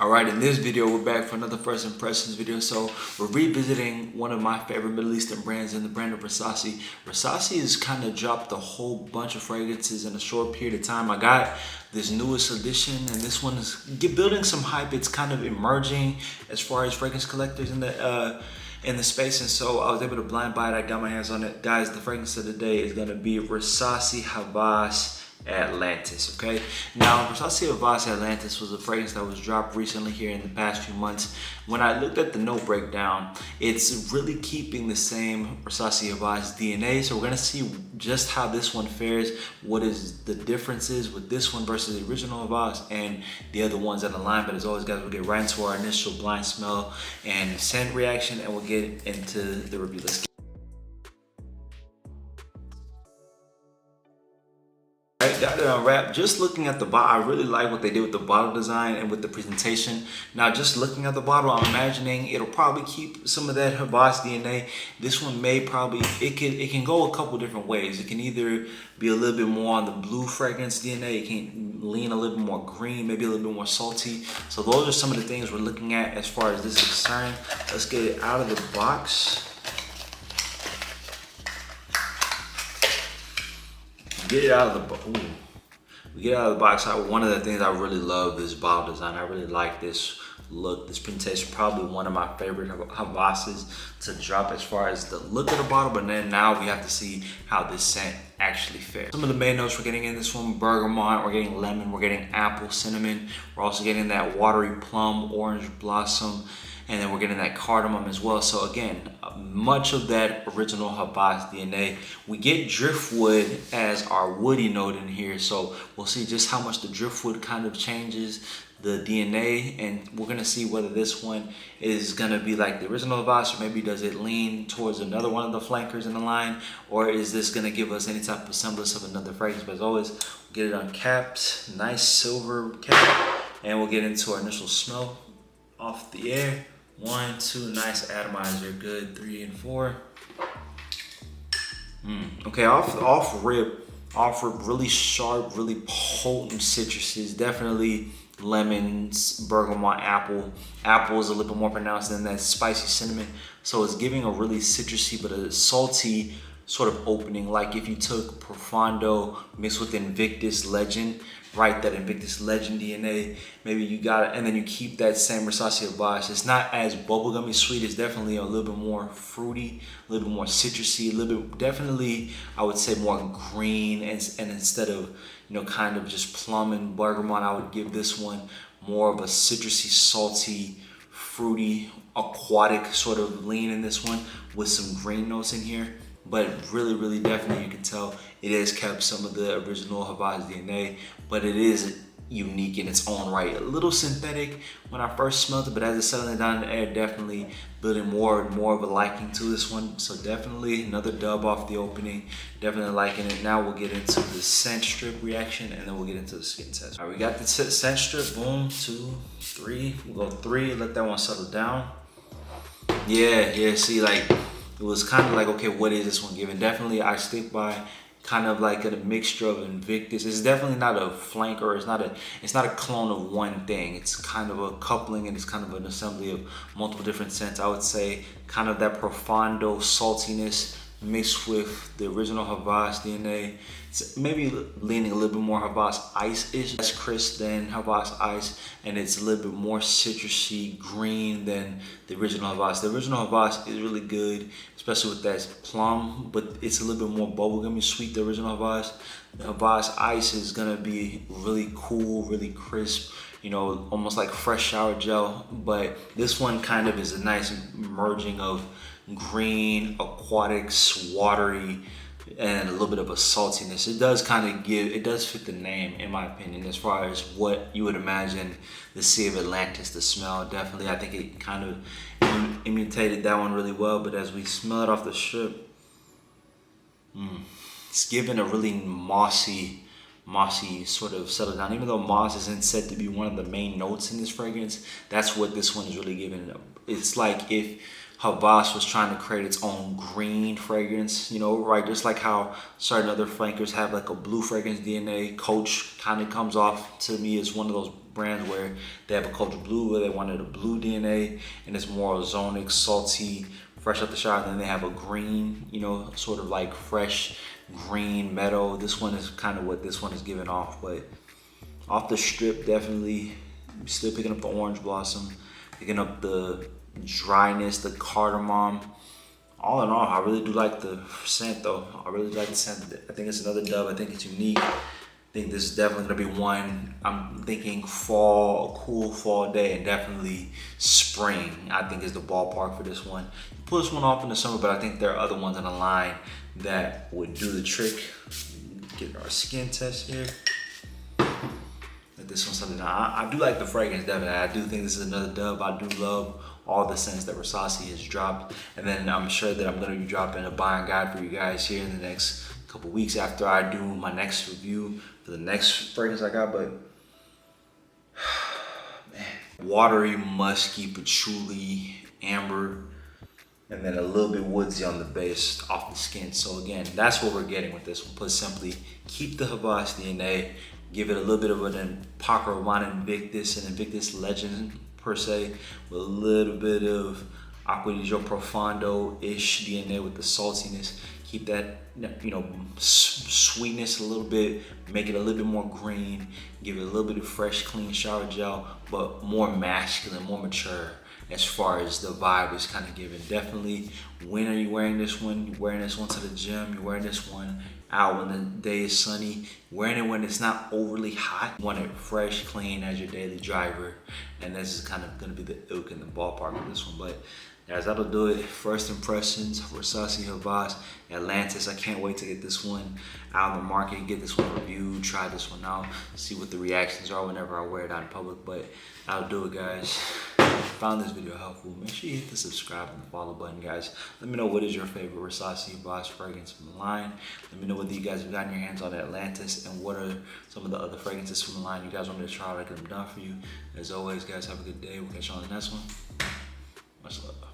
Alright, in this video, we're back for another first impressions video. So we're revisiting one of my favorite Middle Eastern brands in the brand of Rasasi. Rasasi has kind of dropped a whole bunch of fragrances in a short period of time. I got this newest edition, and this one is building some hype. It's kind of emerging as far as fragrance collectors in the space, and so I was able to blind buy it. I got my hands on it. Guys, the fragrance of the day is going to be Rasasi Hawas Atlantis. Okay, now Rasasi Hawas Atlantis was a fragrance that was dropped recently here in the past few months. When I looked at the note breakdown, it's really keeping the same Rasasi Hawas DNA. So we're gonna see just how this one fares, what is the differences with this one versus the original Hawas and the other ones in the line. But as always, guys, we'll get right into our initial blind smell and scent reaction, and we'll get into the review. Let's get got it unwrapped. Just looking at the bottle, I really like what they did with the bottle design and with the presentation. Now, just looking at the bottle, I'm imagining it'll probably keep some of that Hawas DNA. This one may probably, it can go a couple different ways. It can either be a little bit more on the blue fragrance DNA. It can lean a little bit more green, maybe a little bit more salty. So those are some of the things we're looking at as far as this is concerned. Let's get it out of the box. Get it out of the box. We get out of the box. One of the things I really love is bottle design. I really like this look, this presentation. Probably one of my favorite Hawases to drop as far as the look of the bottle. But then now we have to see how this scent actually fares. Some of the main notes we're getting in this one: bergamot, we're getting lemon, we're getting apple, cinnamon. We're also getting that watery plum, orange blossom, and then we're getting that cardamom as well. So again, much of that original Hawas DNA. We get driftwood as our woody note in here. So we'll see just how much the driftwood kind of changes the DNA, and we're gonna see whether this one is gonna be like the original Hawas, or maybe does it lean towards another one of the flankers in the line, or is this gonna give us any type of semblance of another fragrance. But as always, we'll get it uncapped, nice silver cap, and we'll get into our initial smell off the air. 1, 2, nice atomizer, good. 3 and 4. Okay, off rip, really sharp, really potent citruses. Definitely lemons, bergamot, apple. Apple is a little bit more pronounced than that spicy cinnamon. So it's giving a really citrusy but a salty sort of opening, like if you took Profondo mixed with Invictus Legend, right? That Invictus Legend DNA, maybe you got it, and then you keep that same Rasasi Hawas. It's not as bubblegummy sweet. It's definitely a little bit more fruity, a little bit more citrusy, a little bit, definitely, I would say more green, and instead of, kind of just plum and bergamot, I would give this one more of a citrusy, salty, fruity, aquatic sort of lean in this one with some green notes in here. But really, definitely, you can tell it has kept some of the original Hawas DNA, but it is unique in its own right. A little synthetic when I first smelled it, but as it's settling down in the air, definitely building more and more of a liking to this one. So definitely another dub off the opening. Definitely liking it. Now we'll get into the scent strip reaction, and then we'll get into the skin test. All right, we got the scent strip. Boom, 2, 3. We'll go 3. Let that one settle down. Yeah. See, like, it was kind of like, okay, what is this one giving? Definitely, I stick by kind of like a mixture of Invictus. It's definitely not a flanker. It's not a clone of one thing. It's kind of a coupling, and it's kind of an assembly of multiple different scents. I would say kind of that Profondo saltiness mixed with the original Hawas DNA. It's maybe leaning a little bit more Hawas Ice-ish. Less crisp than Hawas Ice, and it's a little bit more citrusy green than the original Hawas. The original Hawas is really good, especially with that plum, but it's a little bit more bubblegummy sweet, the original Hawas. The Hawas Ice is gonna be really cool, really crisp, almost like fresh shower gel. But this one kind of is a nice merging of green, aquatics, watery, and a little bit of a saltiness. It does fit the name, in my opinion, as far as what you would imagine the Sea of Atlantis to smell. Definitely, I think it kind of imitated that one really well. But as we smell it off the strip, it's giving a really mossy sort of settle down. Even though moss isn't said to be one of the main notes in this fragrance, that's what this one is really giving. It's like if Hawas was trying to create its own green fragrance, right? Just like how certain other flankers have like a blue fragrance DNA. Coach kind of comes off to me as one of those brands where they have a Coach Blue where they wanted a blue DNA and it's more ozonic, salty, fresh out the shower. Then they have a green, sort of like fresh green meadow. This one is kind of what this one is giving off, but off the strip, definitely still picking up the orange blossom, picking up the dryness, the cardamom. All in all, I really do like the scent though. I really like the scent. I think it's another dub. I think it's unique. I think this is definitely gonna be one. I'm thinking fall, a cool fall day, and definitely spring, I think is the ballpark for this one. You pull this one off in the summer, but I think there are other ones on the line that would do the trick. Get our skin test here. This one's something I do like the fragrance, definitely. I do think this is another dub. I do love all the scents that Rasasi has dropped, and then I'm sure that I'm going to be dropping a buying guide for you guys here in the next couple weeks after I do my next review for the next fragrance I got. But man, watery, musky, patchouli, amber, and then a little bit woodsy on the base off the skin. So again, that's what we're getting with this one. Put simply, keep the Hawas DNA. Give it a little bit of an Paco Rabanne Invictus, an Invictus Legend per se, with a little bit of Acqua di Gio Profondo-ish DNA with the saltiness. Keep that, sweetness a little bit, make it a little bit more green, give it a little bit of fresh, clean shower gel, but more masculine, more mature as far as the vibe is kind of given. Definitely, when are you wearing this one? You're wearing this one to the gym, you're wearing this one out when the day is sunny, wearing it when it's not overly hot. You want it fresh, clean as your daily driver, and this is kind of gonna be the ilk in the ballpark of this one. But guys, that'll do it. First impressions, Rasasi Hawas, Atlantis. I can't wait to get this one out in the market, get this one reviewed, try this one out, see what the reactions are whenever I wear it out in public. But that'll do it, guys. If you found this video helpful, make sure you hit the subscribe and the follow button, guys. Let me know what is your favorite Rasasi Hawas fragrance from the line. Let me know whether you guys have gotten your hands on Atlantis and what are some of the other fragrances from the line you guys want me to try to get them done for you. As always, guys, have a good day. We'll catch you on the next one. Much love.